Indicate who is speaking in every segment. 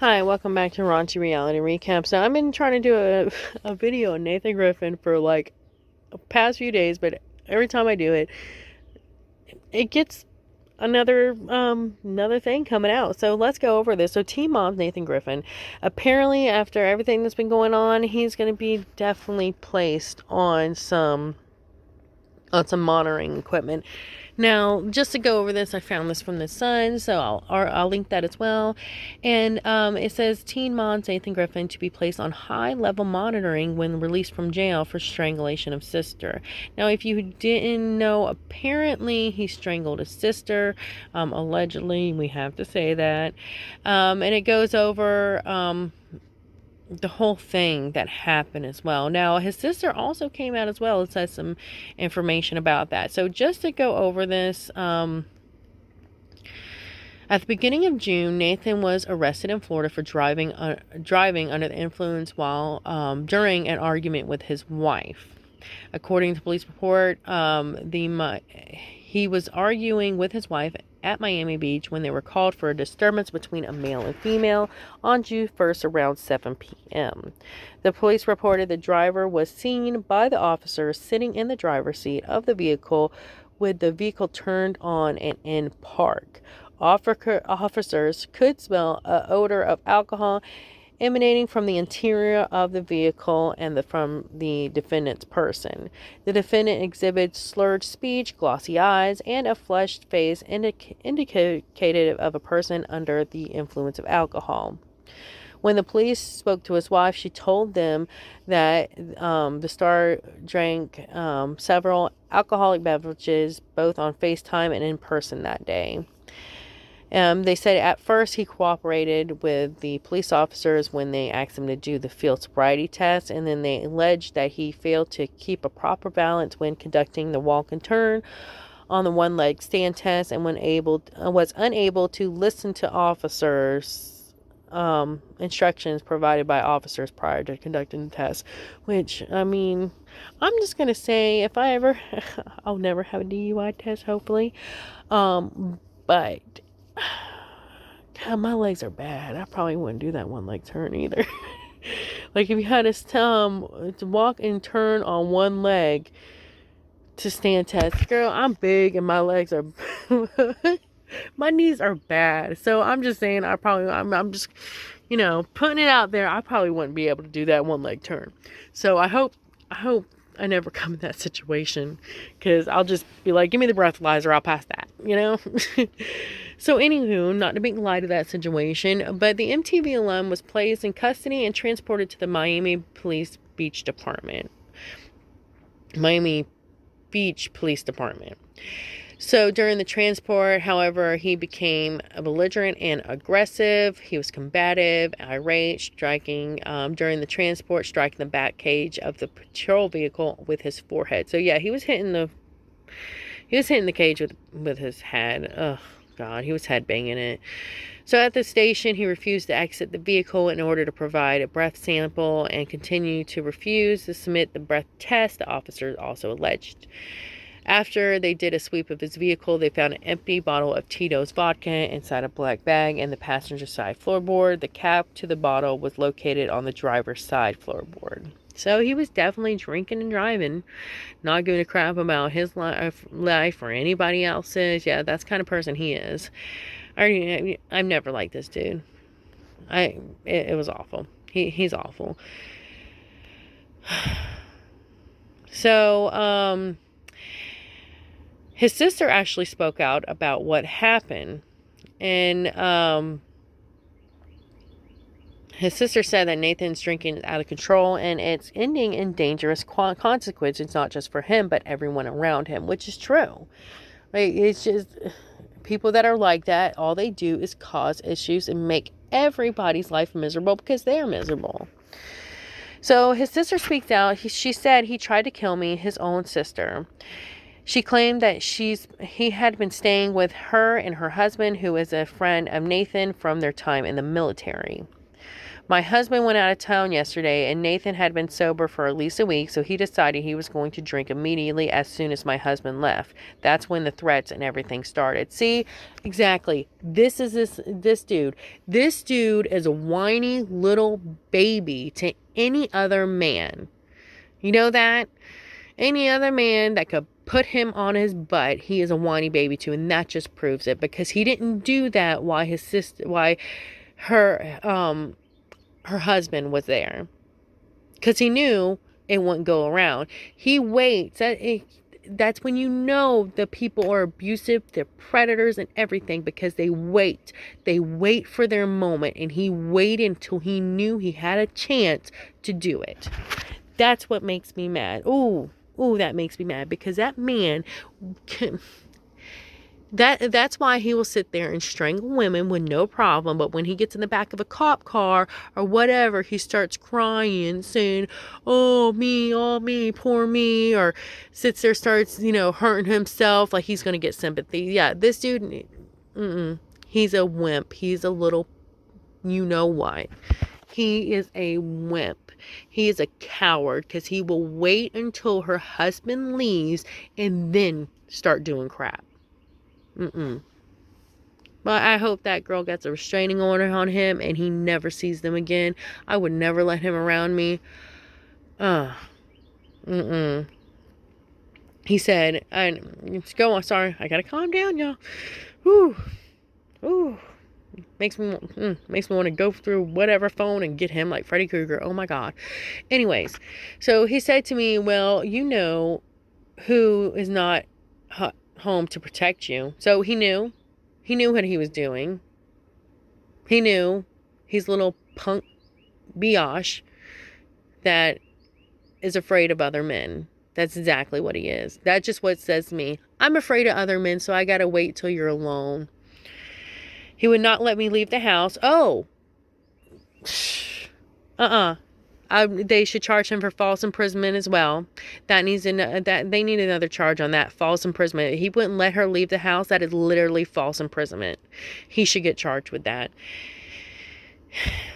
Speaker 1: Hi, welcome back to Raunchy Reality Recaps. Now, I've been trying to do a video on Nathan Griffin for like the past few days, but every time I do it, it gets another thing coming out. So let's go over this. So Teen Mom Nathan Griffin, apparently after everything that's been going on, he's going to be definitely placed on some monitoring equipment. Now, just to go over this, I found this from the Sun, so I'll link that as well. And it says Teen Mom Nathan Griffin to be placed on high-level monitoring when released from jail for strangulation of sister. Now, if you didn't know, apparently he strangled his sister. Allegedly, we have to say that. And it goes over the whole thing that happened as well. Now, his sister also came out as well and said some information about that. So just to go over this, at the beginning of June, Nathan was arrested in Florida for driving under the influence while during an argument with his wife. According to police report, he was arguing with his wife at Miami Beach when they were called for a disturbance between a male and female on June 1st around 7 p.m. The police reported the driver was seen by the officers sitting in the driver's seat of the vehicle with the vehicle turned on and in park. Officers could smell an odor of alcohol emanating from the interior of the vehicle and from the defendant's person. The defendant exhibits slurred speech, glossy eyes, and a flushed face indicative of a person under the influence of alcohol. When the police spoke to his wife, she told them that the star drank several alcoholic beverages both on FaceTime and in person that day. They said at first he cooperated with the police officers when they asked him to do the field sobriety test, and then they alleged that he failed to keep a proper balance when conducting the walk and turn on the one-leg stand test and was unable to listen to officers' instructions provided by officers prior to conducting the test. Which, I mean, I'm just going to say I'll never have a DUI test, hopefully. But God, my legs are bad. I probably wouldn't do that one leg turn either. Like if you had to walk and turn on one leg to stand test, girl, I'm big and my legs are my knees are bad. So I'm just saying I'm just putting it out there. I probably wouldn't be able to do that one leg turn. So I hope I never come in that situation, because I'll just be like, give me the breathalyzer, I'll pass that, So anywho, not to make light of that situation, but the MTV alum was placed in custody and transported to the Miami Beach Police Department. So during the transport, however, he became belligerent and aggressive. He was combative, irate, striking during the transport, striking the back cage of the patrol vehicle with his forehead. So yeah, he was hitting the cage with his head. Oh God, he was head banging it. So at the station, he refused to exit the vehicle in order to provide a breath sample and continued to refuse to submit the breath test, the officers also alleged. After they did a sweep of his vehicle, they found an empty bottle of Tito's vodka inside a black bag in the passenger side floorboard. The cap to the bottle was located on the driver's side floorboard. So he was definitely drinking and driving, not giving a crap about his life or anybody else's. Yeah, that's the kind of person he is. I've never liked this dude. It was awful. He's awful. So, his sister actually spoke out about what happened, and his sister said that Nathan's drinking is out of control and it's ending in dangerous consequences, not just for him, but everyone around him, which is true. Like, it's just people that are like that, all they do is cause issues and make everybody's life miserable because they're miserable. So his sister speaks out. She said he tried to kill me, his own sister. She claimed that he had been staying with her and her husband, who is a friend of Nathan from their time in the military. My husband went out of town yesterday, and Nathan had been sober for at least a week, so he decided he was going to drink immediately as soon as my husband left. That's when the threats and everything started. See, exactly. This is this dude. This dude is a whiny little baby to any other man. You know that? Any other man that could put him on his butt, he is a whiny baby to, and that just proves it, because he didn't do that while her husband was there, because he knew it wouldn't go around. He waits. That's when you know the people are abusive, they're predators and everything, because they wait. They wait for their moment, and he waited until he knew he had a chance to do it. That's what makes me mad. Ooh, that makes me mad, because that man can... That's why he will sit there and strangle women with no problem. But when he gets in the back of a cop car or whatever, he starts crying, saying, oh, me, poor me. Or sits there, starts, hurting himself like he's going to get sympathy. Yeah, this dude, he's a wimp. He's a little, what. He is a wimp. He is a coward, because he will wait until her husband leaves and then start doing crap. But I hope that girl gets a restraining order on him and he never sees them again. I would never let him around me. He said, let's go. Sorry, I gotta calm down, y'all. Ooh. Makes me want to go through whatever phone and get him like Freddy Krueger. Oh my God. Anyways, so he said to me, well, you know who is not home to protect you. So he knew what he was doing. He knew he's a little punk biatch that is afraid of other men. That's exactly what he is. That's just what it says to me. I'm afraid of other men, so I gotta wait till you're alone. He would not let me leave the house. They should charge him for false imprisonment as well. They need another charge on that, false imprisonment. He wouldn't let her leave the house. That is literally false imprisonment. He should get charged with that.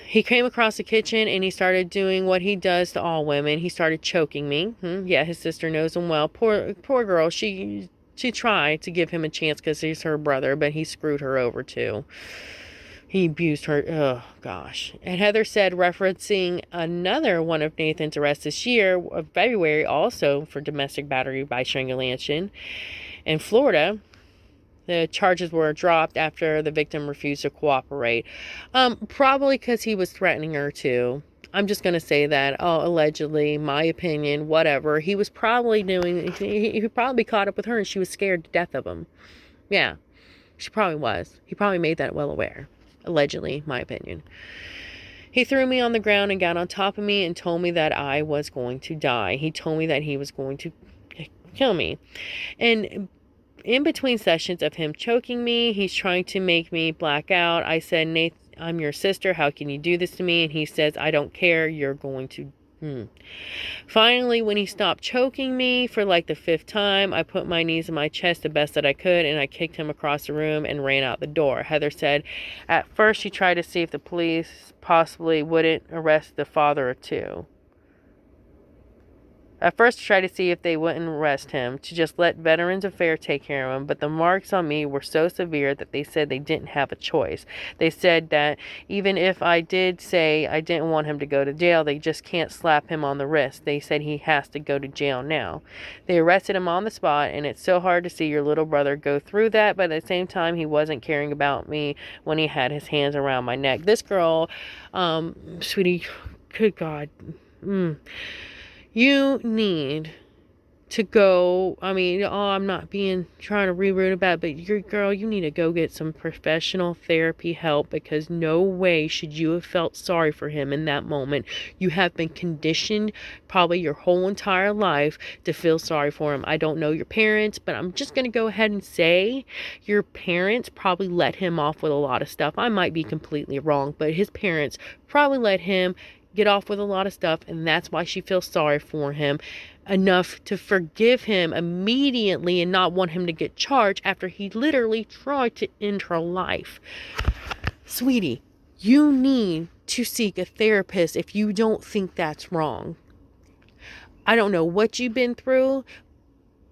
Speaker 1: He came across the kitchen and he started doing what he does to all women. He started choking me. Yeah, his sister knows him well. Poor girl. She tried to give him a chance because he's her brother, but he screwed her over too. He abused her. Oh, gosh. And Heather said, referencing another one of Nathan's arrests this year, of February, also for domestic battery by strangulation in Florida, the charges were dropped after the victim refused to cooperate. Probably because he was threatening her too. I'm just going to say that. Allegedly, my opinion, whatever. He was probably he probably caught up with her and she was scared to death of him. Yeah, she probably was. He probably made that well aware. Allegedly, my opinion. He threw me on the ground and got on top of me and told me that I was going to die. He told me that he was going to kill me. And in between sessions of him choking me, he's trying to make me black out. I said, Nate, I'm your sister. How can you do this to me? And he says, I don't care. You're going to. Finally, when he stopped choking me for like the 5th time, I put my knees in my chest the best that I could, and I kicked him across the room and ran out the door. Heather said, at first she tried to see if the police possibly wouldn't arrest the father of two. At first, I tried to see if they wouldn't arrest him, to just let Veterans Affairs take care of him, but the marks on me were so severe that they said they didn't have a choice. They said that even if I did say I didn't want him to go to jail, they just can't slap him on the wrist. They said he has to go to jail now. They arrested him on the spot, and it's so hard to see your little brother go through that, but at the same time, he wasn't caring about me when he had his hands around my neck. This girl, sweetie, good God, you need to go. I'm not trying to be rude about it, but you need to go get some professional therapy help, because no way should you have felt sorry for him in that moment. You have been conditioned probably your whole entire life to feel sorry for him. I don't know your parents, but I'm just going to go ahead and say your parents probably let him off with a lot of stuff. I might be completely wrong, but his parents probably let him get off with a lot of stuff, and that's why she feels sorry for him enough to forgive him immediately and not want him to get charged after he literally tried to end her life. Sweetie, you need to seek a therapist if you don't think that's wrong. I don't know what you've been through,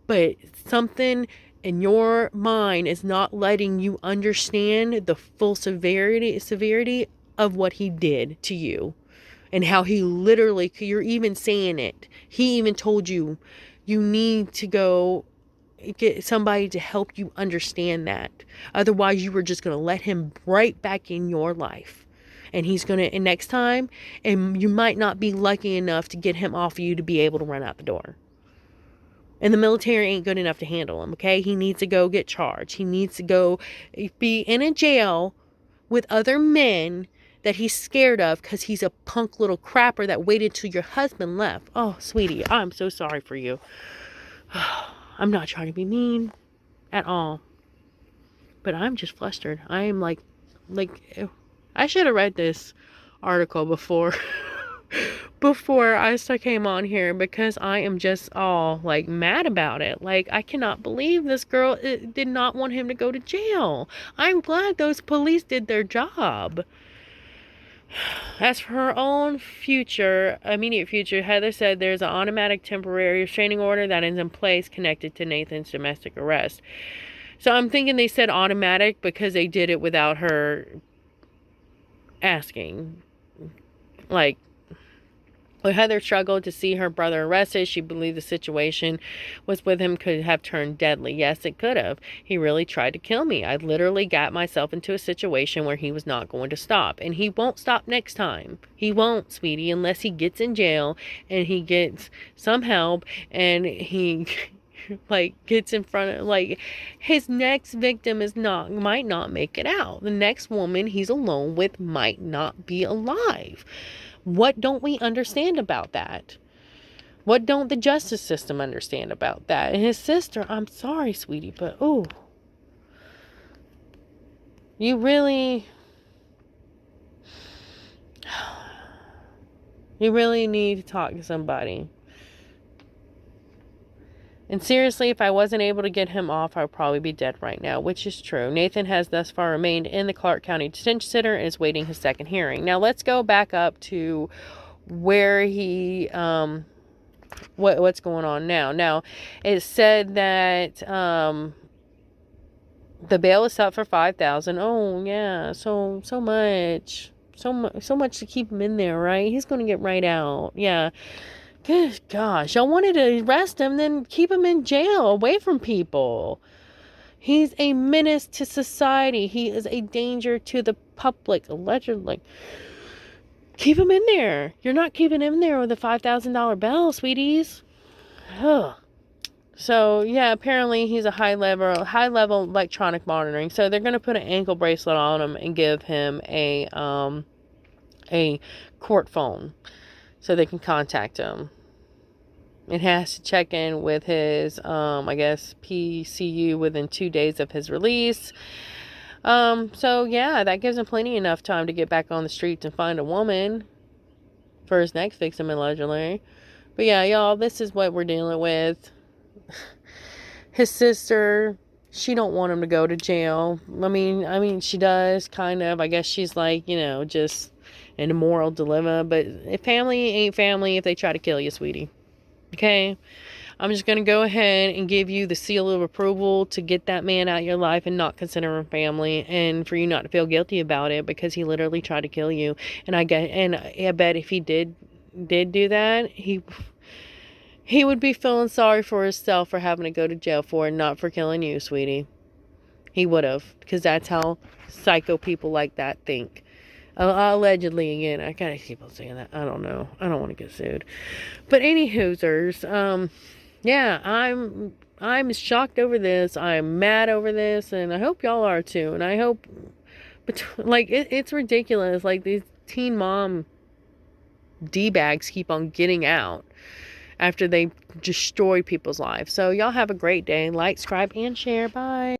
Speaker 1: but something in your mind is not letting you understand the full severity of what he did to you, and how he literally, you're even saying it, he even told you you need to go get somebody to help you understand that. Otherwise, you were just going to let him right back in your life. And he's going to, and next time, and you might not be lucky enough to get him off of you to be able to run out the door. And the military ain't good enough to handle him, okay? He needs to go get charged. He needs to go be in a jail with other men that he's scared of because he's a punk little crapper that waited till your husband left. Oh, sweetie, I'm so sorry for you. I'm not trying to be mean at all, but I'm just flustered. I am like, I should have read this article before I came on here, because I am just all like mad about it. Like, I cannot believe this girl did not want him to go to jail. I'm glad those police did their job. As for her own immediate future, Heather said there's an automatic temporary restraining order that is in place connected to Nathan's domestic arrest. So I'm thinking they said automatic because they did it without her asking. Like, Heather struggled to see her brother arrested. She believed the situation was with him could have turned deadly. Yes, it could have. He really tried to kill me. I literally got myself into a situation where he was not going to stop. And he won't stop next time. He won't, sweetie, unless he gets in jail and he gets some help and he gets in front of, his next victim might not make it out. The next woman he's alone with might not be alive. What don't we understand about that? What don't the justice system understand about that? And his sister, I'm sorry, sweetie, but you really need to talk to somebody. And seriously, if I wasn't able to get him off, I'd probably be dead right now, which is true. Nathan has thus far remained in the Clark County Detention Center and is waiting his second hearing. Now, let's go back up to where he, what's going on now. Now, it said that, the bail is set for $5,000. Oh, yeah, so much. So much to keep him in there, right? He's going to get right out. Yeah. Good gosh, y'all wanted to arrest him, then keep him in jail, away from people. He's a menace to society. He is a danger to the public, allegedly. Keep him in there. You're not keeping him there with a $5,000 bail, sweeties. Ugh. So, yeah, apparently he's a high level electronic monitoring. So they're going to put an ankle bracelet on him and give him a court phone so they can contact him. It has to check in with his, PCU within 2 days of his release. So yeah, that gives him plenty enough time to get back on the streets and find a woman for his next victim, allegedly. But yeah, y'all, this is what we're dealing with. His sister, she don't want him to go to jail. I mean, she does, kind of. I guess she's like, just in a moral dilemma. But if family ain't family if they try to kill you, sweetie. Okay, I'm just going to go ahead and give you the seal of approval to get that man out of your life and not consider him family, and for you not to feel guilty about it, because he literally tried to kill you. And I bet if he did do that, he would be feeling sorry for himself for having to go to jail for it, and not for killing you, sweetie. He would have, because that's how psycho people like that think. Allegedly, again, I gotta keep on saying that. I don't know. I don't want to get sued. But any hoosers, yeah, I'm shocked over this. I'm mad over this, and I hope y'all are too. And I hope, it's ridiculous. Like, these teen mom D-bags keep on getting out after they destroy people's lives. So y'all have a great day. Like, subscribe, and share. Bye.